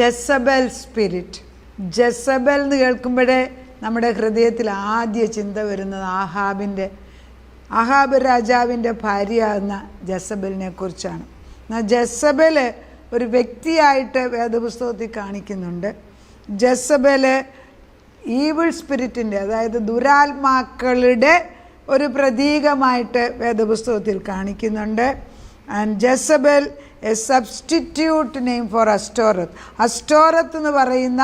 ജെസബൽ spirit. ജെസബൽ എന്ന് കേൾക്കുമ്പോഴേ നമ്മുടെ ഹൃദയത്തിൽ ആദ്യ ചിന്ത വരുന്നത് ആഹാബ് രാജാവിൻ്റെ ഭാര്യയാകുന്ന ജെസബലിനെ കുറിച്ചാണ്. ജെസബൽ ഒരു വ്യക്തിയായിട്ട് വേദപുസ്തകത്തിൽ കാണിക്കുന്നുണ്ട്. ജെസബൽ ഈവിൾ സ്പിരിറ്റിൻ്റെ, അതായത് ദുരാത്മാക്കളുടെ ഒരു പ്രതീകമായിട്ട് വേദപുസ്തകത്തിൽ കാണിക്കുന്നുണ്ട്. And Jezebel a substitute name for Ashtoreth. Ashtoreth എന്ന് പറയുന്ന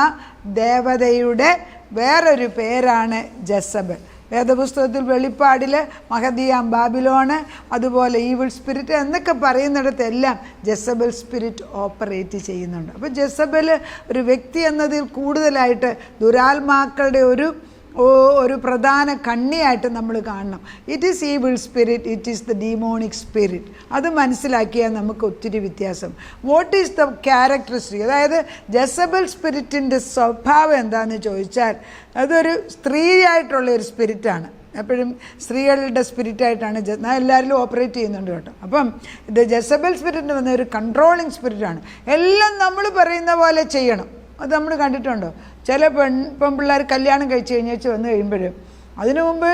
ദേവതയുടെ വേറൊരു പേരാണ് ജെസബൽ. വേദപുസ്തകത്തിൽ വെളിപ്പാടിൽ മഹദിയാം ബാബിലോണ്, അതുപോലെ ഈവിൾ സ്പിരിറ്റ് എന്നൊക്കെ പറയുന്നിടത്തെല്ലാം ജെസബൽ സ്പിരിറ്റ് ഓപ്പറേറ്റ് ചെയ്യുന്നുണ്ട്. അപ്പോൾ ജെസബൽ ഒരു വ്യക്തി എന്നതിൽ കൂടുതലായിട്ട് ദുരാത്മാക്കളുടെ ഒരു പ്രധാന കണ്ണിയായിട്ട് നമ്മൾ കാണണം. It is evil spirit, it is the demonic spirit. അത് മനസ്സിലാക്കിയാൽ നമുക്ക് ഒത്തിരി വ്യത്യാസം. വാട്ട് ഈസ് ദ ക്യാരക്ടറിസ്റ്റിക്, അതായത് ജെസബൽ സ്പിരിറ്റിൻ്റെ സ്വഭാവം എന്താണെന്ന് ചോദിച്ചാൽ അതൊരു സ്ത്രീയായിട്ടുള്ളൊരു സ്പിരിറ്റാണ്. എപ്പോഴും സ്ത്രീകളുടെ സ്പിരിറ്റായിട്ടാണ് എല്ലാവരിലും ഓപ്പറേറ്റ് ചെയ്യുന്നുണ്ട് കേട്ടോ. അപ്പം ഇത് ജെസബൽ സ്പിരിറ്റ് വന്ന ഒരു കൺട്രോളിങ് സ്പിരിറ്റാണ്. എല്ലാം നമ്മൾ പറയുന്ന പോലെ ചെയ്യണം. അത് നമ്മൾ കണ്ടിട്ടുണ്ടോ? ചില പെൺപിള്ളേർ കല്യാണം കഴിച്ച് കഴിഞ്ഞേച്ച് വന്നു കഴിയുമ്പോഴും അതിനു മുമ്പ്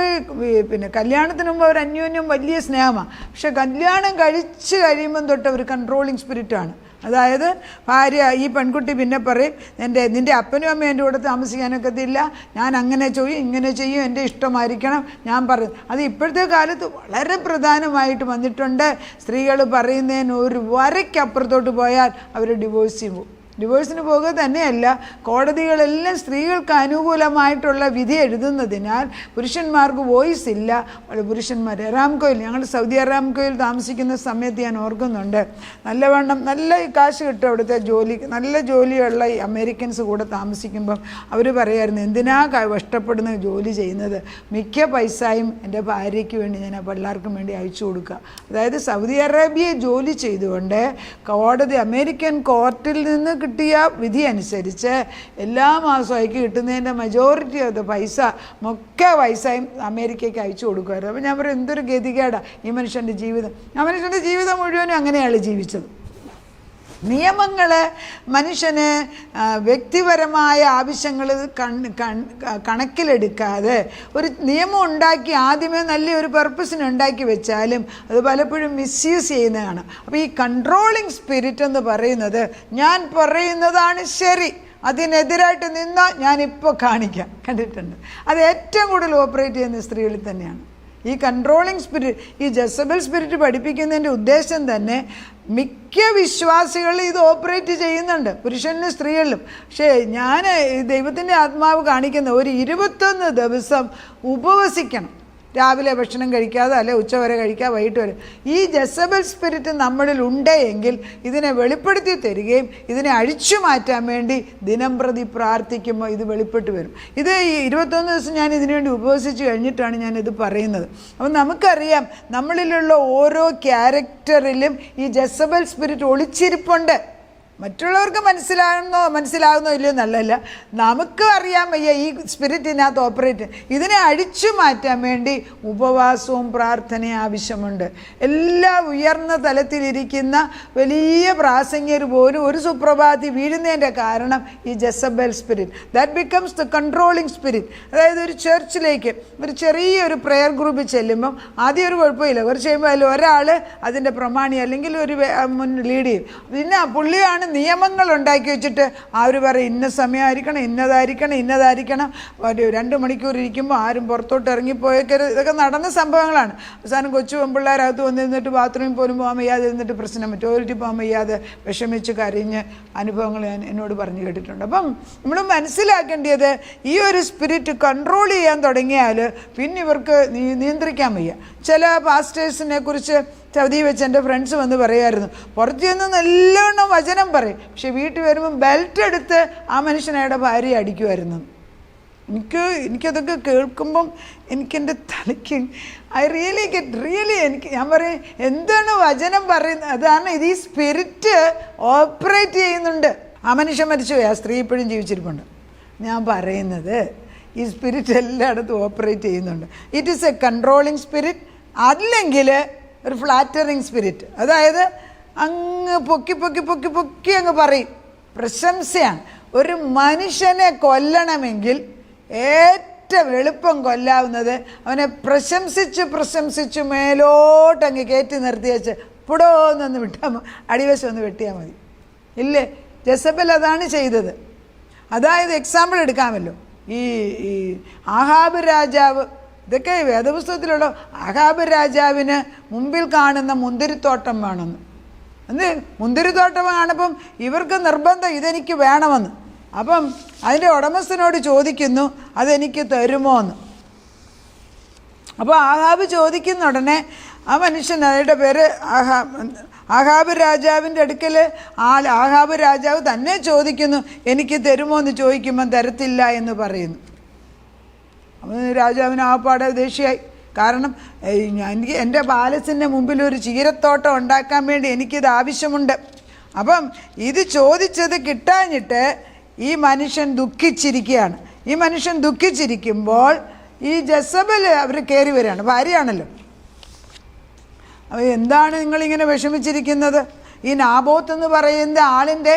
പിന്നെ കല്യാണത്തിന് മുമ്പ് അവർ അന്യോന്യം വലിയ സ്നേഹമാണ്. പക്ഷെ കല്യാണം കഴിച്ച് കഴിയുമ്പം തൊട്ട് ഒരു കൺട്രോളിങ് സ്പിരിറ്റാണ്. അതായത് ഭാര്യ, ഈ പെൺകുട്ടി പിന്നെ പറയും, നിൻ്റെ അപ്പനും അമ്മയും എൻ്റെ കൂടെ താമസിക്കാനൊക്കത്തില്ല, ഞാൻ അങ്ങനെ ചെയ്യും ഇങ്ങനെ ചെയ്യും, എൻ്റെ ഇഷ്ടമായിരിക്കണം ഞാൻ പറയും. അത് ഇപ്പോഴത്തെ കാലത്ത് വളരെ പ്രധാനമായിട്ട് വന്നിട്ടുണ്ട്. സ്ത്രീകൾ പറയുന്നതിന് ഒരു വരയ്ക്കപ്പുറത്തോട്ട് പോയാൽ അവർ ഡിവോഴ്സിന് പോകുക തന്നെയല്ല, കോടതികളെല്ലാം സ്ത്രീകൾക്ക് അനുകൂലമായിട്ടുള്ള വിധി എഴുതുന്നതിനാൽ പുരുഷന്മാർക്ക് വോയിസ് ഇല്ല. പുരുഷന്മാർ അറാംകോയിൽ, ഞങ്ങൾ സൗദി അറാംകോയിൽ താമസിക്കുന്ന സമയത്ത് ഞാൻ ഓർക്കുന്നുണ്ട്, നല്ലവണ്ണം നല്ല കാശ് കിട്ടും അവിടുത്തെ ജോലി, നല്ല ജോലിയുള്ള ഈ അമേരിക്കൻസ് കൂടെ താമസിക്കുമ്പം അവർ പറയായിരുന്നു, എന്തിനാ കഷ്ടപ്പെടുന്ന ജോലി ചെയ്യുന്നത്, മിക്ക പൈസയും എൻ്റെ ഭാര്യയ്ക്ക് വേണ്ടി ഞാൻ ആ പിള്ളേർക്കും വേണ്ടി അയച്ചു കൊടുക്കുക. അതായത് സൗദി അറേബ്യയെ ജോലി ചെയ്തുകൊണ്ട് അമേരിക്കൻ കോർട്ടിൽ നിന്ന് കിട്ടിയ വിധി അനുസരിച്ച് എല്ലാ മാസവും അയക്ക് കിട്ടുന്നതിൻ്റെ മജോറിറ്റി ഓഫ് ദ പൈസയും അമേരിക്കയ്ക്ക് അയച്ചു കൊടുക്കുമായിരുന്നു. അപ്പോൾ ഞാൻ പറയും, എന്തൊരു ഗതികേടാണ് ഈ മനുഷ്യൻ്റെ ജീവിതം. ആ മനുഷ്യൻ്റെ ജീവിതം മുഴുവനും അങ്ങനെയാണ് ജീവിച്ചത്. നിയമങ്ങൾ മനുഷ്യന് വ്യക്തിപരമായ ആവശ്യങ്ങൾ കണക്കിലെടുക്കാതെ ഒരു നിയമം ഉണ്ടാക്കി ആദ്യമേ നല്ലൊരു പർപ്പസിന് ഉണ്ടാക്കി വെച്ചാലും അത് പലപ്പോഴും മിസ്യൂസ് ചെയ്യുന്നതാണ്. അപ്പോൾ ഈ കൺട്രോളിങ് സ്പിരിറ്റ് എന്ന് പറയുന്നത്, ഞാൻ പറയുന്നതാണ് ശരി, അതിനെതിരായിട്ട് നിന്നാൽ ഞാനിപ്പോൾ കാണിക്കാം, കണ്ടിട്ടുണ്ട്. അത് ഏറ്റവും കൂടുതൽ ഓപ്പറേറ്റ് ചെയ്യുന്ന സ്ത്രീകളിൽ തന്നെയാണ് ഈ കൺട്രോളിങ് സ്പിരിറ്റ്. ഈ ജെസബൽ സ്പിരിറ്റ് പഠിപ്പിക്കുന്നതിൻ്റെ ഉദ്ദേശം തന്നെ മിക്ക വിശ്വാസികൾ ഇത് ഓപ്പറേറ്റ് ചെയ്യുന്നുണ്ട്, പുരുഷനും സ്ത്രീകളിലും. പക്ഷേ ഞാൻ ദൈവത്തിൻ്റെ ആത്മാവ് കാണിക്കുന്ന ഒരു 21 ദിവസം ഉപവസിക്കണം, രാവിലെ ഭക്ഷണം കഴിക്കാതെ, അല്ലെ ഉച്ചവരെ കഴിക്കാതെ വൈകിട്ട് വരെ. ഈ ജെസബൽ സ്പിരിറ്റ് നമ്മളിൽ ഉണ്ടെങ്കിൽ ഇതിനെ വെളിപ്പെടുത്തി തരികയും ഇതിനെ അഴിച്ചു മാറ്റാൻ വേണ്ടി ദിനം പ്രതി പ്രാർത്ഥിക്കുമ്പോൾ ഇത് വെളിപ്പെട്ട് വരും. ഇത് ഈ 21 ദിവസം ഞാൻ ഇതിനു വേണ്ടി ഉപവസിച്ച് കഴിഞ്ഞിട്ടാണ് ഞാനിത് പറയുന്നത്. അപ്പം നമുക്കറിയാം നമ്മളിലുള്ള ഓരോ ക്യാരക്ടറിലും ഈ ജെസബൽ സ്പിരിറ്റ് ഒളിച്ചിരിപ്പുണ്ട്. മറ്റുള്ളവർക്ക് മനസ്സിലാകുന്നോ ഇല്ലയോ എന്നല്ല, നമുക്ക് അറിയാൻ വയ്യ ഈ സ്പിരിറ്റിനകത്ത് ഓപ്പറേറ്റ്. ഇതിനെ അഴിച്ചു മാറ്റാൻ വേണ്ടി ഉപവാസവും പ്രാർത്ഥനയും ആവശ്യമുണ്ട്. എല്ലാ ഉയർന്ന തലത്തിലിരിക്കുന്ന വലിയ പ്രാസംഗികർ പോലും ഒരു സുപ്രഭാതി വീഴുന്നതിൻ്റെ കാരണം ഈ Jezebel spirit. That becomes the controlling spirit. അതായത് ഒരു ചർച്ചിലേക്ക് ഒരു ചെറിയൊരു പ്രെയർ ഗ്രൂപ്പ് ചെല്ലുമ്പം ആദ്യം ഒരു കുഴപ്പമില്ല, കുറച്ച് കഴിയുമ്പോൾ അതിൽ ഒരാൾ അതിൻ്റെ പ്രമാണി അല്ലെങ്കിൽ ഒരു ലീഡ് ചെയ്യും. പിന്നെ പുള്ളിയാണ് നിയമങ്ങൾ ഉണ്ടാക്കി വെച്ചിട്ട് അവർ പറയും, ഇന്ന സമയമായിരിക്കണം, ഇന്നതായിരിക്കണം, ഒരു 2 മണിക്കൂർ ഇരിക്കുമ്പോൾ ആരും പുറത്തോട്ട് ഇറങ്ങിപ്പോയേക്കരുത്. ഇതൊക്കെ നടന്ന സംഭവങ്ങളാണ്. അവസാനം കൊച്ചു പെൺപിള്ളേരകത്ത് വന്നിരുന്നിട്ട് ബാത്റൂമിൽ പോലും പോകാൻ വയ്യാതെ ഇരുന്നിട്ട് പ്രശ്നം, ടോയ്ലറ്റിൽ പോകാൻ വയ്യാതെ വിഷമിച്ച് കരഞ്ഞ് അനുഭവങ്ങൾ എന്നോട് പറഞ്ഞു കേട്ടിട്ടുണ്ട്. അപ്പം നമ്മൾ മനസ്സിലാക്കേണ്ടത്, ഈ ഒരു സ്പിരിറ്റ് കൺട്രോൾ ചെയ്യാൻ തുടങ്ങിയാൽ പിന്നെ ഇവർക്ക് നിയന്ത്രിക്കാൻ വയ്യ. ചില പാസ്റ്റേഴ്സിനെ കുറിച്ച് സൗദി വെച്ച് എൻ്റെ ഫ്രണ്ട്സ് വന്ന് പറയുമായിരുന്നു, പുറത്തു നിന്ന് നല്ലവണ്ണം വചനം പറയും, പക്ഷെ വീട്ടിൽ വരുമ്പം ബെൽറ്റ് എടുത്ത് ആ മനുഷ്യനയുടെ ഭാര്യയെ അടിക്കുമായിരുന്നു. എനിക്കതൊക്കെ കേൾക്കുമ്പം എനിക്കെൻ്റെ തലയ്ക്ക് ഞാൻ പറയും, എന്താണ് വചനം പറയുന്നത്? അതാണ് ഇത്. ഈ സ്പിരിറ്റ് ഓപ്പറേറ്റ് ചെയ്യുന്നുണ്ട്. ആ മനുഷ്യൻ മരിച്ചുപോയി, ആ സ്ത്രീ ഇപ്പോഴും ജീവിച്ചിരിപ്പുണ്ട്. ഞാൻ പറയുന്നത് ഈ സ്പിരിറ്റ് എല്ലായിടത്തും ഓപ്പറേറ്റ് ചെയ്യുന്നുണ്ട്. It is A controlling spirit, അല്ലെങ്കിൽ ഒരു ഫ്ലാറ്ററിങ് സ്പിരിറ്റ്. അതായത് അങ്ങ് പൊക്കി അങ്ങ് പറയും, പ്രശംസയാണ്. ഒരു മനുഷ്യനെ കൊല്ലണമെങ്കിൽ ഏറ്റവും എളുപ്പം കൊല്ലാവുന്നത് അവനെ പ്രശംസിച്ച് മേലോട്ടങ്ങ് കയറ്റി നിർത്തി വെച്ച് പുടോന്നൊന്ന് വിട്ടാൽ അടിവശം ഒന്ന് വെട്ടിയാൽ മതി. ഇല്ലേ? ജെസബൽ അതാണ് ചെയ്തത്. അതായത് എക്സാമ്പിൾ എടുക്കാമല്ലോ, ഈ ആഹാബ് രാജാവ്, ഇതൊക്കെ വേദപുസ്തകത്തിലുള്ള. ആഹാബ് രാജാവിന് മുമ്പിൽ കാണുന്ന മുന്തിരിത്തോട്ടം വേണമെന്ന്. എന്ത് മുന്തിരിത്തോട്ടം കാണുമ്പം ഇവർക്ക് നിർബന്ധം ഇതെനിക്ക് വേണമെന്ന്. അപ്പം അതിൻ്റെ ഉടമസ്ഥനോട് ചോദിക്കുന്നു അതെനിക്ക് തരുമോ എന്ന്. അപ്പോൾ ആഹാബ് ചോദിക്കുന്ന ഉടനെ ആ മനുഷ്യൻ, അയാളുടെ പേര് ആഹാബ് രാജാവിൻ്റെ അടുക്കൽ ആഹാബ് രാജാവ് തന്നെ ചോദിക്കുന്നു എനിക്ക് തരുമോ എന്ന് ചോദിക്കുമ്പം തരത്തില്ല എന്ന് പറയുന്നു. അപ്പം രാജാവിന് ആപ്പാടെ ദേഷ്യമായി. കാരണം എനിക്ക് എൻ്റെ പാലസിൻ്റെ മുമ്പിൽ ഒരു ചീരത്തോട്ടം ഉണ്ടാക്കാൻ വേണ്ടി എനിക്കിത് ആവശ്യമുണ്ട്. അപ്പം ഇത് ചോദിച്ചത് കിട്ടാഞ്ഞിട്ട് ഈ മനുഷ്യൻ ദുഃഖിച്ചിരിക്കുകയാണ്. ഈ മനുഷ്യൻ ദുഃഖിച്ചിരിക്കുമ്പോൾ ഈ ജെസബൽ അവർ കയറി വരികയാണ്. ഭാര്യയാണല്ലോ. അപ്പോൾ എന്താണ് നിങ്ങളിങ്ങനെ വിഷമിച്ചിരിക്കുന്നത്? ഈ നാബോത്ത് എന്ന് പറയുന്ന ആളിൻ്റെ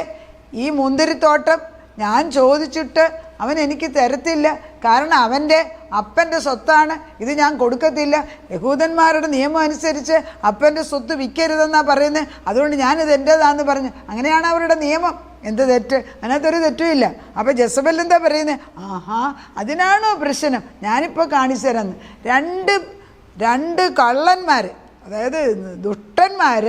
ഈ മുന്തിരിത്തോട്ടം ഞാൻ ചോദിച്ചിട്ട് അവൻ എനിക്ക് തരത്തില്ല. കാരണം അവൻ്റെ അപ്പൻ്റെ സ്വത്താണ്, ഇത് ഞാൻ കൊടുക്കത്തില്ല. യഹൂദന്മാരുടെ നിയമം അനുസരിച്ച് അപ്പൻ്റെ സ്വത്ത് വിൽക്കരുതെന്നാണ് പറയുന്നത്. അതുകൊണ്ട് ഞാനിത് എൻ്റേതാണെന്ന് പറഞ്ഞു. അങ്ങനെയാണ് അവരുടെ നിയമം. എന്ത് തെറ്റ്? അതിനകത്തൊരു തെറ്റുമില്ല. അപ്പോൾ ജെസബൽ എന്താ പറയുന്നത്? ആഹാ, അതിനാണോ പ്രശ്നം? ഞാനിപ്പോൾ കാണിച്ചു തരാമെന്ന്. രണ്ട് കള്ളന്മാർ, അതായത് ദുഷ്ടന്മാർ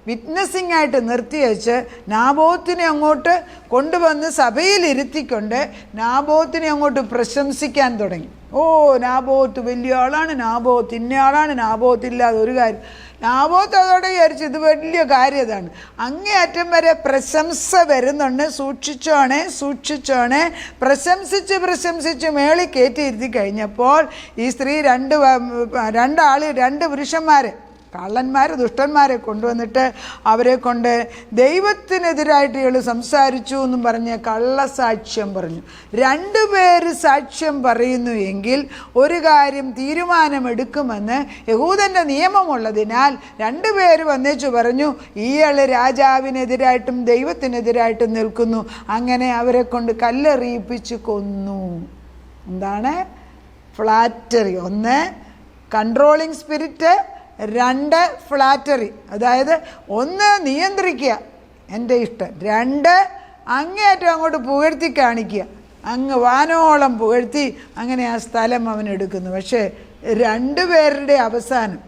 വിറ്റ്നസിംഗ് ആയിട്ട് നിർത്തി വെച്ച് നാബോത്തിനെ അങ്ങോട്ട് കൊണ്ടുവന്ന് സഭയിലിരുത്തിക്കൊണ്ട് നാബോത്തിനെ അങ്ങോട്ട് പ്രശംസിക്കാൻ തുടങ്ങി. ഓ, നാബോത്ത് വലിയ ആളാണ്, നാബോത്ത് ഇന്നയാളാണ്, നാബോത്ത് ഇല്ലാതെ ഒരു കാര്യം. നാബോത്ത് അതോടെ വിചാരിച്ചു ഇത് വലിയ കാര്യം. ഇതാണ് അങ്ങേയറ്റം വരെ പ്രശംസ വരുന്നുണ്ട്. സൂക്ഷിച്ചോണേ. പ്രശംസിച്ച് മേളിൽ കയറ്റിയിരുത്തി കഴിഞ്ഞപ്പോൾ ഈ സ്ത്രീ രണ്ട് പുരുഷന്മാർ, ദുഷ്ടന്മാരെ കൊണ്ടുവന്നിട്ട് അവരെ കൊണ്ട് ദൈവത്തിനെതിരായിട്ട് ഇയാൾ സംസാരിച്ചു എന്നും പറഞ്ഞ് കള്ളസാക്ഷ്യം പറഞ്ഞു. രണ്ടുപേര് സാക്ഷ്യം പറയുന്നു എങ്കിൽ ഒരു കാര്യം തീരുമാനമെടുക്കുമെന്ന് യഹൂദൻ്റെ നിയമമുള്ളതിനാൽ രണ്ടുപേര് വന്നേച്ചു പറഞ്ഞു ഇയാൾ രാജാവിനെതിരായിട്ടും ദൈവത്തിനെതിരായിട്ടും നിൽക്കുന്നു. അങ്ങനെ അവരെ കൊണ്ട് കല്ലെറിയിപ്പിച്ച് കൊന്നു. എന്താണ്? ഫ്ലാറ്ററി. ഒന്ന് കൺട്രോളിങ് സ്പിരിറ്റ്, രണ്ട് ഫ്ലാറ്ററി. അതായത് ഒന്ന് നിയന്ത്രിക്കുക എൻ്റെ ഇഷ്ടം, രണ്ട് അങ്ങേയറ്റം അങ്ങോട്ട് പുകഴ്ത്തി കാണിക്കുക. അങ്ങ് വാനോളം പുകഴ്ത്തി അങ്ങനെ ആ സ്ഥലം അവൻ എടുക്കുന്നു. പക്ഷേ രണ്ടുപേരുടെ അവസാനം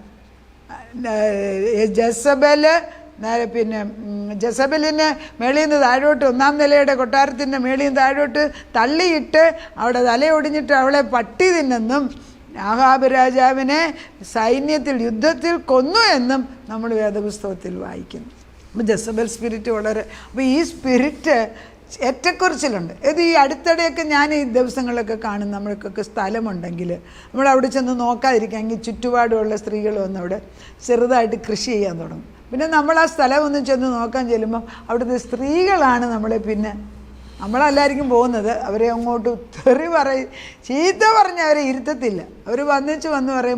ജെസബലിന് മേളിൽ നിന്ന് താഴോട്ട്, ഒന്നാം നിലയുടെ കൊട്ടാരത്തിൻ്റെ മേളിൽ നിന്ന് താഴോട്ട് തള്ളിയിട്ട് അവിടെ തലയൊടിഞ്ഞിട്ട് അവളെ പട്ടി തിന്നെന്നും ആഹാബ് രാജാവിനെ സൈന്യത്തിൽ യുദ്ധത്തിൽ കൊന്നു എന്നും നമ്മൾ വേദപുസ്തകത്തിൽ വായിക്കുന്നു. അപ്പോൾ ജെസബൽ സ്പിരിറ്റ് അപ്പോൾ ഈ സ്പിരിറ്റ് ഏറ്റക്കുറച്ചിലുണ്ട്. ഇത് ഈ അടുത്തിടെയൊക്കെ ഞാൻ ഈ ദിവസങ്ങളിലൊക്കെ കാണും. നമ്മൾക്കൊക്കെ സ്ഥലമുണ്ടെങ്കിൽ നമ്മളവിടെ ചെന്ന് നോക്കാതിരിക്കാമെങ്കിൽ ചുറ്റുപാടുമുള്ള സ്ത്രീകൾ വന്ന് അവിടെ ചെറുതായിട്ട് കൃഷി ചെയ്യാൻ തുടങ്ങും. പിന്നെ നമ്മൾ ആ സ്ഥലം ഒന്ന് ചെന്ന് നോക്കാൻ ചെല്ലുമ്പം അവിടുത്തെ സ്ത്രീകളാണ് നമ്മളെല്ലാവർക്കും പോകുന്നത്. അവരെ അങ്ങോട്ട് ചീത്ത പറഞ്ഞ് അവരെ ഇരുത്തത്തില്ല. അവർ വന്ന്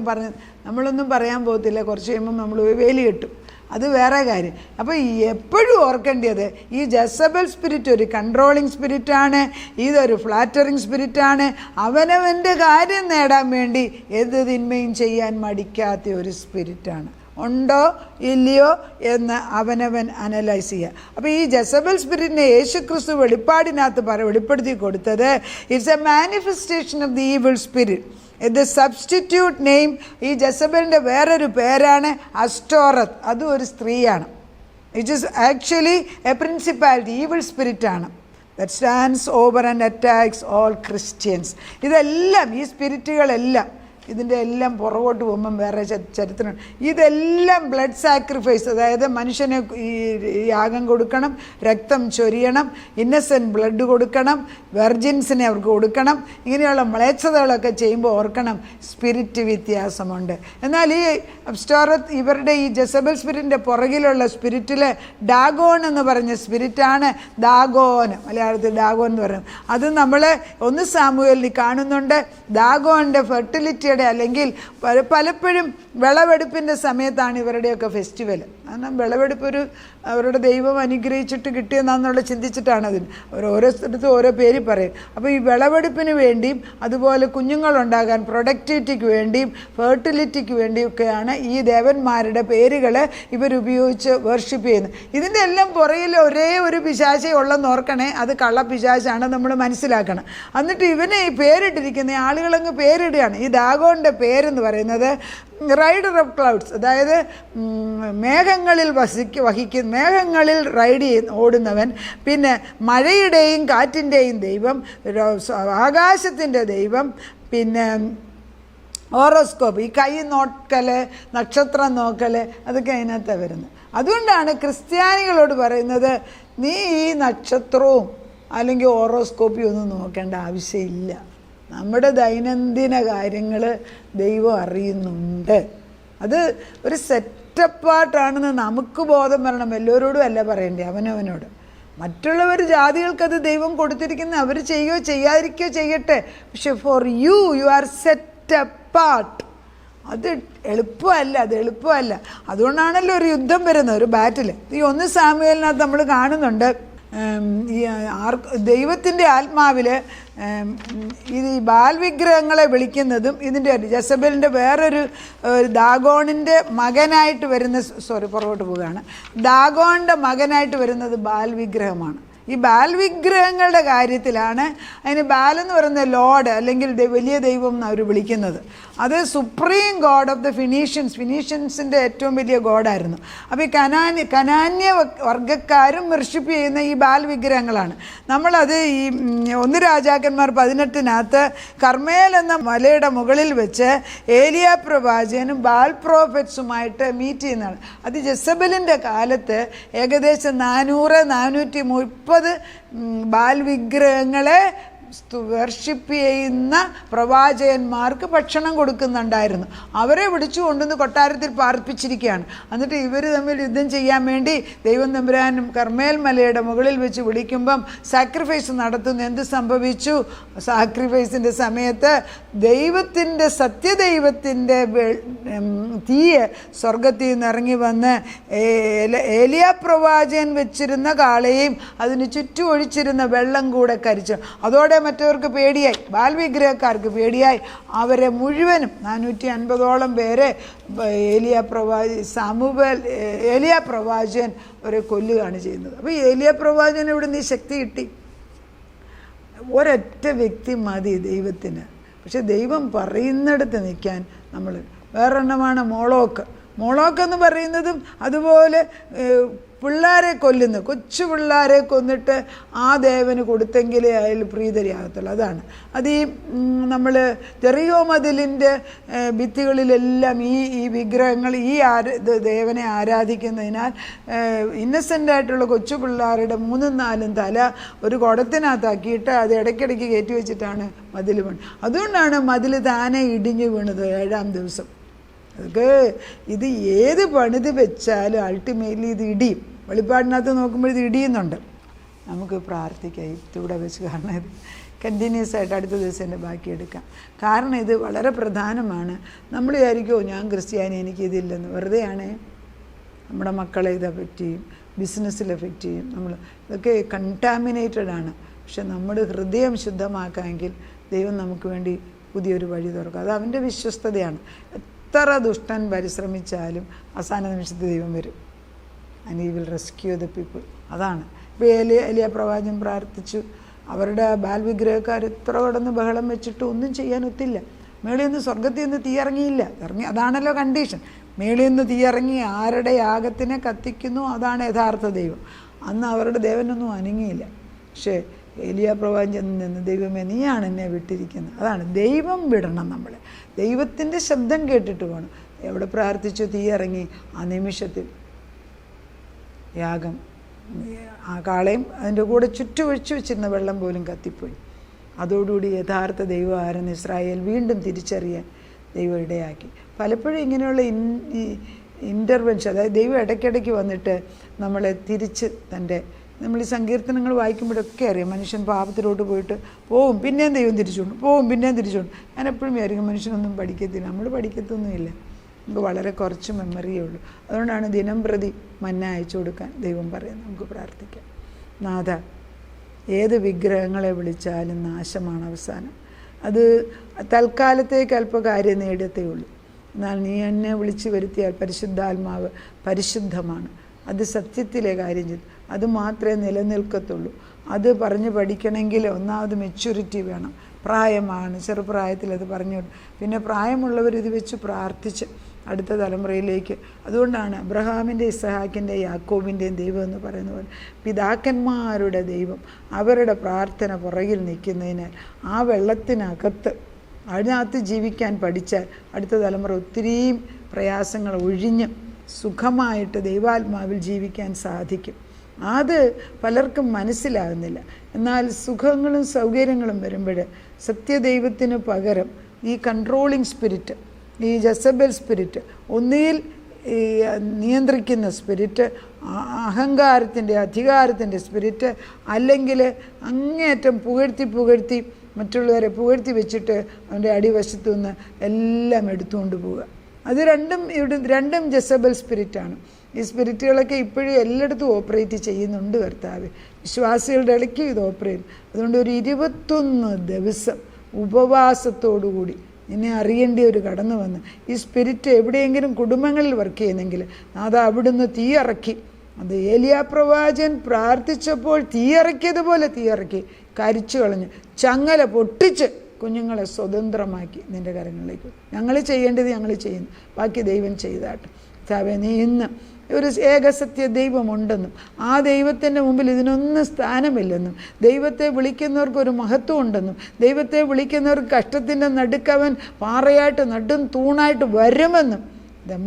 പറഞ്ഞ് നമ്മളൊന്നും പറയാൻ പോകത്തില്ല. കുറച്ച് കഴിയുമ്പം നമ്മൾ വേലി കെട്ടും. അത് വേറെ കാര്യം. അപ്പോൾ എപ്പോഴും ഓർക്കേണ്ടത് ഈ ജെസബൽ സ്പിരിറ്റ് ഒരു കൺട്രോളിങ് സ്പിരിറ്റാണ്, ഇതൊരു ഫ്ലാറ്ററിങ് സ്പിരിറ്റാണ്. അവനവൻ്റെ കാര്യം നേടാൻ വേണ്ടി ഏത് തിന്മയും ചെയ്യാൻ മടിക്കാത്ത ഒരു സ്പിരിറ്റാണ്. ഉണ്ടോ ഇല്ലയോ എന്ന് അവനവൻ അനലൈസ് ചെയ്യുക. അപ്പോൾ ഈ ജെസബൽ സ്പിരിറ്റിനെ യേശുക്രിസ്തു വെളിപ്പാടിനകത്ത് വെളിപ്പെടുത്തി കൊടുത്തത് it's a manifestation of the evil spirit. ഇത് സബ്സ്റ്റിറ്റ്യൂട്ട് നെയിം. ഈ ജെസബലിൻ്റെ വേറൊരു പേരാണ് അസ്റ്റോറത്ത്. അതും ഒരു സ്ത്രീയാണ്. It is actually a principality, evil സ്പിരിറ്റാണ്. That stands over and attacks all Christians. ഇതെല്ലാം ഈ സ്പിരിറ്റുകളെല്ലാം ഇതിൻ്റെ എല്ലാം പുറകോട്ട് പോകുമ്പം വേറെ ചരിത്രമാണ്. ഇതെല്ലാം ബ്ലഡ് സാക്രിഫൈസ്, അതായത് മനുഷ്യന് ഈ യാഗം കൊടുക്കണം, രക്തം ചൊരിയണം, ഇന്നസെൻറ്റ് ബ്ലഡ് കൊടുക്കണം, വെർജിൻസിനെ അവർക്ക് കൊടുക്കണം. ഇങ്ങനെയുള്ള മ്ലേച്ഛതകളൊക്കെ ചെയ്യുമ്പോൾ ഓർക്കണം സ്പിരിറ്റ് വ്യത്യാസമുണ്ട്. എന്നാൽ ഈ അബ്സ്റ്റോറത്ത് ഇവരുടെ ഈ ജെസബൽ സ്പിരിറ്റിൻ്റെ പുറകിലുള്ള സ്പിരിറ്റിൽ ഡാഗോൺ എന്ന് പറഞ്ഞ സ്പിരിറ്റാണ്. ദാഗോൻ, മലയാളത്തിൽ ഡാഗോൻ എന്ന് പറയുന്നത്. അത് നമ്മൾ 1 സാമുവേലിൽ കാണുന്നുണ്ട്. ദാഗോൻ്റെ ഫെർട്ടിലിറ്റിയുടെ ഇവരുടെ അല്ലെങ്കിൽ പലപ്പോഴും വിളവെടുപ്പിൻ്റെ സമയത്താണ് ഇവരുടെയൊക്കെ ഫെസ്റ്റിവൽ. കാരണം വിളവെടുപ്പ് അവരുടെ ദൈവം അനുഗ്രഹിച്ചിട്ട് കിട്ടിയെന്നാന്നുള്ള ചിന്തിച്ചിട്ടാണ് അതിന് അവർ ഓരോ സ്ഥലത്തും ഓരോ പേര് പറയും. അപ്പോൾ ഈ വിളവെടുപ്പിന് വേണ്ടിയും അതുപോലെ കുഞ്ഞുങ്ങളുണ്ടാകാൻ പ്രൊഡക്ടിവിറ്റിക്ക് വേണ്ടിയും ഫെർട്ടിലിറ്റിക്ക് വേണ്ടിയൊക്കെയാണ് ഈ ദേവന്മാരുടെ പേരുകൾ ഇവരുപയോഗിച്ച് വർഷിപ്പ് ചെയ്യുന്നത്. ഇതിൻ്റെ എല്ലാം പുറകിൽ ഒരേ ഒരു പിശാചേ ഉള്ളെന്ന് ഓർക്കണേ, അത് കള്ളപ്പിശാചാണ്, നമ്മൾ മനസ്സിലാക്കണം. എന്നിട്ട് ഇവനെ ഈ പേരിട്ടിരിക്കുന്ന ആളുകളങ്ങ് പേരിടുകയാണ്. ഈ ദാഗോൻ്റെ പേരെന്ന് പറയുന്നത് റൈഡർ ഓഫ് ക്ലൗഡ്സ്, അതായത് മേഘങ്ങളിൽ മേഘങ്ങളിൽ ഓടുന്നവൻ, പിന്നെ മഴയുടെയും കാറ്റിൻ്റെയും ദൈവം, ആകാശത്തിൻ്റെ ദൈവം, പിന്നെ ഹോറോസ്കോപ്പ്, ഈ കൈ നോക്കൽ, നക്ഷത്രം നോക്കൽ, അതൊക്കെ അതിനകത്താണ് വരുന്നത്. അതുകൊണ്ടാണ് ക്രിസ്ത്യാനികളോട് പറയുന്നത്, നീ ഈ നക്ഷത്രവും അല്ലെങ്കിൽ ഹോറോസ്കോപ്പിയും ഒന്നും നോക്കേണ്ട ആവശ്യമില്ല. നമ്മുടെ ദൈനംദിന കാര്യങ്ങൾ ദൈവം അറിയുന്നുണ്ട്. അത് ഒരു സെറ്റപ്പായിട്ടാണെന്ന് നമുക്ക് ബോധം വരണം. എല്ലാവരോടും അല്ല പറയണ്ടേ, അവനവനോട്. മറ്റുള്ളവർ ജാതികൾക്കത് ദൈവം കൊടുത്തിരിക്കുന്ന അവർ ചെയ്യുകയോ ചെയ്യാതിരിക്കുകയോ ചെയ്യട്ടെ, പക്ഷെ for you are set apart. അത് എളുപ്പമല്ല. അതുകൊണ്ടാണല്ലോ ഒരു യുദ്ധം വരുന്നത്, ഒരു ബാറ്റിൽ. ഈ 1 സാമുവേലിനകത്ത് നമ്മൾ കാണുന്നുണ്ട്, ഈ ദൈവത്തിൻ്റെ ആത്മാവിൽ ഈ ബാൽ വിഗ്രഹങ്ങളെ വിളിക്കുന്നതും ഇതിൻ്റെ ജസബേലിൻ്റെ വേറൊരു ദാഗോണിൻ്റെ മകനായിട്ട് വരുന്ന പുറകോട്ട് പോവുകയാണ്. ദാഗോണിൻ്റെ മകനായിട്ട് വരുന്നത് ബാൽ വിഗ്രഹമാണ്. ഈ ബാൽ വിഗ്രഹങ്ങളുടെ കാര്യത്തിലാണ് അതിന് ബാലെന്ന് പറയുന്നത് ലോഡ് അല്ലെങ്കിൽ വലിയ ദൈവം എന്ന് അവർ വിളിക്കുന്നത്. അത് സുപ്രീം ഗോഡ് ഓഫ് ദ ഫിനീഷ്യൻസിൻ്റെ ഏറ്റവും വലിയ ഗോഡായിരുന്നു. അപ്പോൾ ഈ കനാന്യ വർഗ്ഗക്കാരും വർഷിപ്പ് ചെയ്യുന്ന ഈ ബാൽ വിഗ്രഹങ്ങളാണ്. നമ്മളത് ഈ 1 രാജാക്കന്മാർ 18 കർമ്മേൽ എന്ന മലയുടെ മുകളിൽ വെച്ച് ഏലിയാ പ്രവാചകനും ബാൽ പ്രോഫറ്റ്സുമായിട്ട് മീറ്റ് ചെയ്യുന്നതാണ്. അത് ജെസബലിൻ്റെ കാലത്ത് ഏകദേശം 400-430 ബാൽ വിഗ്രഹങ്ങളെ വർഷിപ്പ് ചെയ്യുന്ന പ്രവാചകന്മാർക്ക് ഭക്ഷണം കൊടുക്കുന്നുണ്ടായിരുന്നു. അവരെ വിളിച്ചു കൊണ്ടുവന്ന് കൊട്ടാരത്തിൽ പാർപ്പിച്ചിരിക്കുകയാണ്. എന്നിട്ട് ഇവർ തമ്മിൽ യുദ്ധം ചെയ്യാൻ വേണ്ടി ദൈവം തമ്പുരാനും കർമ്മേൽ മലയുടെ മുകളിൽ വെച്ച് വിളിക്കുമ്പം സാക്രിഫൈസ് നടത്തുന്നു. എന്ത് സംഭവിച്ചു? സാക്രിഫൈസിൻ്റെ സമയത്ത് സത്യദൈവത്തിൻ്റെ തീയ് സ്വർഗത്തിൽ നിന്ന് ഇറങ്ങി വന്ന് ഏലിയാ പ്രവാചകൻ വെച്ചിരുന്ന കാളയും അതിന് ചുറ്റും ഒഴിച്ചിരുന്ന വെള്ളം കൂടെ കരിച്ചു. അതോടെ മറ്റവർക്ക് പേടിയായി, ബാൽവിഗ്രഹക്കാർക്ക് പേടിയായി. അവരെ മുഴുവനും 450ഓളം പേരെ ഏലിയാ പ്രവാചകൻ അവരെ കൊല്ലുകയാണ് ചെയ്യുന്നത്. അപ്പോൾ ഏലിയാ പ്രവാചകൻ ഇവിടെ നിന്ന് ശക്തി കിട്ടി. ഒരൊറ്റ വ്യക്തി മതി ദൈവത്തിന്. പക്ഷെ ദൈവം പറയുന്നിടത്ത് നിൽക്കാൻ നമ്മൾ വേറൊരെണ്ണമാണ് മോളോക്ക് എന്ന് പറയുന്നതും അതുപോലെ പിള്ളേരെ കൊല്ലുന്നു. കൊച്ചു പിള്ളേരെ കൊന്നിട്ട് ആ ദേവന് കൊടുത്തെങ്കിലേ അതിൽ പ്രീതരിയാകത്തുള്ളൂ. അതാണ് അത്. ഈ നമ്മൾ ജെറിയോ മതിലിൻ്റെ ഭിത്തികളിലെല്ലാം ഈ വിഗ്രഹങ്ങൾ ദേവനെ ആരാധിക്കുന്നതിനാൽ ഇന്നസെൻ്റായിട്ടുള്ള കൊച്ചു പിള്ളേരുടെ 3-4 തല ഒരു കുടത്തിനകത്താക്കിയിട്ട് അത് ഇടയ്ക്കിടയ്ക്ക് കയറ്റി വെച്ചിട്ടാണ് മതിൽ വീണ്. അതുകൊണ്ടാണ് മതിൽ താനെ ഇടിഞ്ഞു വീണത് 7-ാം ദിവസം. അതൊക്കെ ഇത് ഏത് പണിത് വെച്ചാലും അൾട്ടിമേറ്റ്ലി ഇത് ഇടിയും. വെളിപ്പാടിനകത്ത് നോക്കുമ്പോൾ ഇത് ഇടിയുന്നുണ്ട്. നമുക്ക് പ്രാർത്ഥിക്കാം ഇവിടെ വെച്ച്. കാരണം ഇത് കണ്ടിന്യൂസ് ആയിട്ട് അടുത്ത ദിവസം എൻ്റെ ബാക്കി എടുക്കാം. കാരണം ഇത് വളരെ പ്രധാനമാണ്. നമ്മൾ വിചാരിക്കുമോ ഞാൻ ക്രിസ്ത്യാനി എനിക്കിതില്ലെന്ന്. വെറുതെയാണേ. നമ്മുടെ മക്കളെ ഇത് എഫക്റ്റ് ചെയ്യും, ബിസിനസ്സിൽ എഫക്റ്റ് ചെയ്യും. ഇതൊക്കെ കണ്ടാമിനേറ്റഡ് ആണ്. പക്ഷെ നമ്മുടെ ഹൃദയം ശുദ്ധമാക്കാമെങ്കിൽ ദൈവം നമുക്ക് വേണ്ടി പുതിയൊരു വഴി തുറക്കും. അത് അവൻ്റെ വിശ്വസ്തതയാണ്. എത്ര ദുഷ്ടൻ പരിശ്രമിച്ചാലും അവസാന നിമിഷത്തിൽ ദൈവം വരും. And he will rescue the people. അതാണ്. ഇപ്പോൾ ഏലിയാ പ്രവാചകൻ പ്രാർത്ഥിച്ചു. അവരുടെ ബാൽ വിഗ്രഹക്കാർ എത്ര കടന്ന് ബഹളം വെച്ചിട്ട് ഒന്നും ചെയ്യാൻ ഒത്തില്ല. മേളിൽ നിന്ന് സ്വർഗത്തിൽ നിന്ന് തീ ഇറങ്ങിയില്ല. അതാണല്ലോ കണ്ടീഷൻ. മേളിൽ നിന്ന് തീ ഇറങ്ങി ആരുടെ യാഗത്തിനെ കത്തിക്കുന്നു അതാണ് യഥാർത്ഥ ദൈവം. അന്ന് അവരുടെ ദേവനൊന്നും അനങ്ങിയില്ല. പക്ഷേ ഏലിയാ പ്രവാചകൻ നിന്ന് ദൈവമേ നീയാണ് എന്നെ വിട്ടിരിക്കുന്നത്. അതാണ് ദൈവം വിടണം. നമ്മളെ ദൈവത്തിൻ്റെ ശബ്ദം കേട്ടിട്ട് വേണം. എവിടെ പ്രാർത്ഥിച്ചു തീ ഇറങ്ങി ആ നിമിഷത്തിൽ യാഗം, ആ കാളയും അതിൻ്റെ കൂടെ ചുറ്റുവഴിച്ചു വെച്ചിരുന്ന വെള്ളം പോലും കത്തിപ്പോയി. അതോടുകൂടി യഥാർത്ഥ ദൈവം ആരെന്ന് ഇസ്രായേൽ വീണ്ടും തിരിച്ചറിയാൻ ദൈവം ഇടയാക്കി. പലപ്പോഴും ഇങ്ങനെയുള്ള ഇൻ്റർവെൻഷൻ, അതായത് ദൈവം ഇടയ്ക്കിടയ്ക്ക് വന്നിട്ട് നമ്മളെ തിരിച്ച് തൻ്റെ നമ്മൾ ഈ സങ്കീർത്തനങ്ങൾ വായിക്കുമ്പോഴൊക്കെ അറിയാം, മനുഷ്യൻ പാപത്തിലോട്ട് പോയിട്ട് പോവും, പിന്നെയും ദൈവം തിരിച്ചുകൊണ്ട് പോവും, പിന്നെയും തിരിച്ചുകൊണ്ട്. ഞാൻ എപ്പോഴും വിചാരിക്കും മനുഷ്യനൊന്നും പഠിക്കത്തില്ല. നമ്മൾ പഠിക്കത്തൊന്നുമില്ല, നമുക്ക് വളരെ കുറച്ച് മെമ്മറിയേ ഉള്ളൂ. അതുകൊണ്ടാണ് ദിനം പ്രതി മന്ന അയച്ചു കൊടുക്കാൻ ദൈവം പറയുന്നത്. നമുക്ക് പ്രാർത്ഥിക്കാം. നാഥ, ഏത് വിഗ്രഹങ്ങളെ വിളിച്ചാലും നാശമാണ് അവസാനം. അത് തൽക്കാലത്തേക്ക് അല്പകാര്യം നേടത്തേ ഉള്ളൂ. എന്നാൽ നീ എന്നെ വിളിച്ച് വരുത്തിയാൽ പരിശുദ്ധാത്മാവ് പരിശുദ്ധമാണ്, അത് സത്യത്തിലെ കാര്യം ചെയ്തു, അത് മാത്രമേ നിലനിൽക്കത്തുള്ളൂ. അത് പറഞ്ഞ് പഠിക്കണമെങ്കിൽ ഒന്നാമത് മെച്യൂരിറ്റി വേണം, പ്രായമാണ്. ചെറുപ്രായത്തിൽ അത് പറഞ്ഞു, പിന്നെ പ്രായമുള്ളവർ ഇത് വെച്ച് പ്രാർത്ഥിച്ച് അടുത്ത തലമുറയിലേക്ക്. അതുകൊണ്ടാണ് അബ്രഹാമിൻ്റെ, ഇസഹാക്കിൻ്റെ, യാക്കോബിൻ്റെയും ദൈവം എന്ന് പറയുന്ന പോലെ പിതാക്കന്മാരുടെ ദൈവം അവരുടെ പ്രാർത്ഥന പുറകിൽ നിൽക്കുന്നതിനാൽ ആ വെള്ളത്തിനകത്ത് അതിനകത്ത് ജീവിക്കാൻ പഠിച്ചാൽ അടുത്ത തലമുറ ഒത്തിരിയും പ്രയാസങ്ങൾ ഒഴിഞ്ഞ് സുഖമായിട്ട് ദൈവാത്മാവിൽ ജീവിക്കാൻ സാധിക്കും. അത് പലർക്കും മനസ്സിലാകുന്നില്ല. എന്നാൽ സുഖങ്ങളും സൗകര്യങ്ങളും വരുമ്പോൾ സത്യദൈവത്തിന് പകരം ഈ കൺട്രോളിങ് സ്പിരിറ്റ്, ഈ ജസബൽ സ്പിരിറ്റ്, ഒന്നുകിൽ ഈ നിയന്ത്രിക്കുന്ന സ്പിരിറ്റ്, അഹങ്കാരത്തിൻ്റെ അധികാരത്തിൻ്റെ സ്പിരിറ്റ്, അല്ലെങ്കിൽ അങ്ങേയറ്റം പുകഴ്ത്തി മറ്റുള്ളവരെ പുകഴ്ത്തി വെച്ചിട്ട് അവൻ്റെ അടിവശത്തു നിന്ന് എല്ലാം എടുത്തുകൊണ്ട് പോവുക. അത് രണ്ടും ജസബൽ സ്പിരിറ്റാണ്. ഈ സ്പിരിറ്റുകളൊക്കെ ഇപ്പോഴും എല്ലായിടത്തും ഓപ്പറേറ്റ് ചെയ്യുന്നുണ്ട് കർത്താവ്. വിശ്വാസികളുടെ ഇടയ്ക്ക് ഇത് ഓപ്പറേറ്റ്. അതുകൊണ്ട് ഒരു 21 ദിവസം ഉപവാസത്തോടുകൂടി നിന്നെ അറിയേണ്ടി ഒരു കടന്നു വന്ന് ഈ സ്പിരിറ്റ് എവിടെയെങ്കിലും കുടുംബങ്ങളിൽ വർക്ക് ചെയ്യുന്നെങ്കിൽ അത് അവിടുന്ന് തീയിറക്കി. അത് ഏലിയാ പ്രവാചകൻ പ്രാർത്ഥിച്ചപ്പോൾ തീയിറക്കിയതുപോലെ തീയിറക്കി കരിച്ചു കളഞ്ഞ് ചങ്ങല പൊട്ടിച്ച് കുഞ്ഞുങ്ങളെ സ്വതന്ത്രമാക്കി നിൻ്റെ കരങ്ങളിലേക്ക്. ഞങ്ങൾ ചെയ്യേണ്ടത് ഞങ്ങൾ ചെയ്യുന്നു, ബാക്കി ദൈവം ചെയ്താട്ടെ. കർത്താവേ, നീ ഇന്ന് ഒരു ഏകസത്യ ദൈവമുണ്ടെന്നും ആ ദൈവത്തിൻ്റെ മുമ്പിൽ ഇതിനൊന്നും സ്ഥാനമില്ലെന്നും ദൈവത്തെ വിളിക്കുന്നവർക്കൊരു മഹത്വം ഉണ്ടെന്നും ദൈവത്തെ വിളിക്കുന്നവർക്ക് കഷ്ടത്തിൻ്റെ നടുക്കവൻ പാറയായിട്ട് നടും തൂണായിട്ട് വരുമെന്നും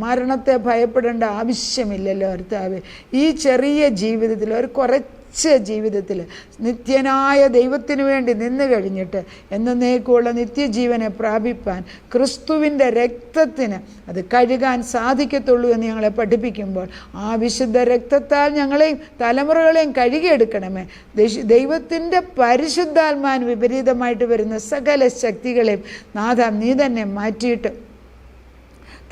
മരണത്തെ ഭയപ്പെടേണ്ട ആവശ്യമില്ലല്ലോ കർത്താവേ. ഈ ചെറിയ ജീവിതത്തിൽ ഒരു കുറച്ച് ജീവിതത്തിൽ നിത്യനായ ദൈവത്തിനു വേണ്ടി നിന്ന് കഴിഞ്ഞിട്ട് എന്നേക്കുള്ള നിത്യജീവനെ പ്രാപിപ്പാൻ ക്രിസ്തുവിൻ്റെ രക്തത്തിന് അത് കഴുകാൻ സാധിക്കത്തുള്ളൂ എന്ന് ഞങ്ങളെ പഠിപ്പിക്കുമ്പോൾ ആ വിശുദ്ധ രക്തത്താൽ ഞങ്ങളെയും തലമുറകളെയും കഴുകിയെടുക്കണമേ. ദൈവത്തിൻ്റെ പരിശുദ്ധാത്മാവിന് വിപരീതമായിട്ട് വരുന്ന സകല ശക്തികളെയും നാഥ നീ തന്നെ മാറ്റിയിട്ട്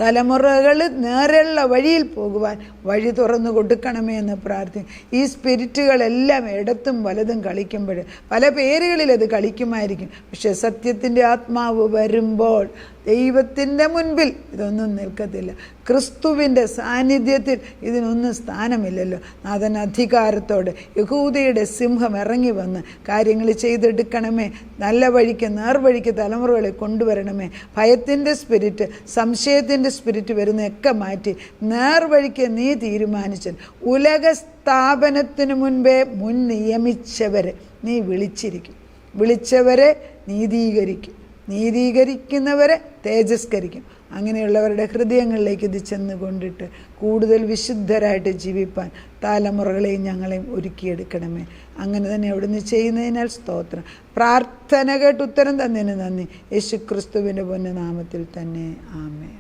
തലമുറകൾ നേരെയുള്ള വഴിയിൽ പോകുവാൻ വഴി തുറന്നു കൊടുക്കണമേ എന്ന് പ്രാർത്ഥിക്കും. ഈ സ്പിരിറ്റുകളെല്ലാം ഇടത്തും വലതും കളിക്കുമ്പോൾ പല പേരുകളിൽ അത് കളിക്കുമായിരിക്കും. പക്ഷെ സത്യത്തിൻ്റെ ആത്മാവ് വരുമ്പോൾ ദൈവത്തിൻ്റെ മുൻപിൽ ഇതൊന്നും നിൽക്കത്തില്ല. ക്രിസ്തുവിൻ്റെ സാന്നിധ്യത്തിൽ ഇതിനൊന്നും സ്ഥാനമില്ലല്ലോ. നാഥൻ അധികാരത്തോടെ യഹൂദയുടെ സിംഹം ഇറങ്ങി വന്ന് കാര്യങ്ങൾ ചെയ്തെടുക്കണമേ. നല്ല വഴിക്ക് നേർവഴിക്ക് തലമുറകളെ കൊണ്ടുവരണമേ. ഭയത്തിൻ്റെ സ്പിരിറ്റ്, സംശയത്തിൻ്റെ സ്പിരിറ്റ് വരുന്നതൊക്കെ മാറ്റി നേർവഴിക്ക് നീ തീരുമാനിച്ചു. ഉലക സ്ഥാപനത്തിനു മുൻപേ മുൻ നിയമിച്ചവരെ നീ വിളിച്ചിരിക്കും. വിളിച്ചവരെ നീതീകരിക്കും, നീതീകരിക്കുന്നവരെ തേജസ്കരിക്കും. അങ്ങനെയുള്ളവരുടെ ഹൃദയങ്ങളിലേക്ക് ഇത് ചെന്ന് കൊണ്ടിട്ട് കൂടുതൽ വിശുദ്ധരായിട്ട് ജീവിപ്പാൻ തലമുറകളെയും ഞങ്ങളെയും ഒരുക്കിയെടുക്കണമേ. അങ്ങനെ തന്നെ അവിടുന്ന് ചെയ്യുന്നതിനാൽ സ്തോത്രം. പ്രാർത്ഥന കേട്ട് ഉത്തരം തന്നതിന് നന്ദി. യേശുക്രിസ്തുവിൻ്റെ പൊന്നു നാമത്തിൽ തന്നെ ആമേൻ.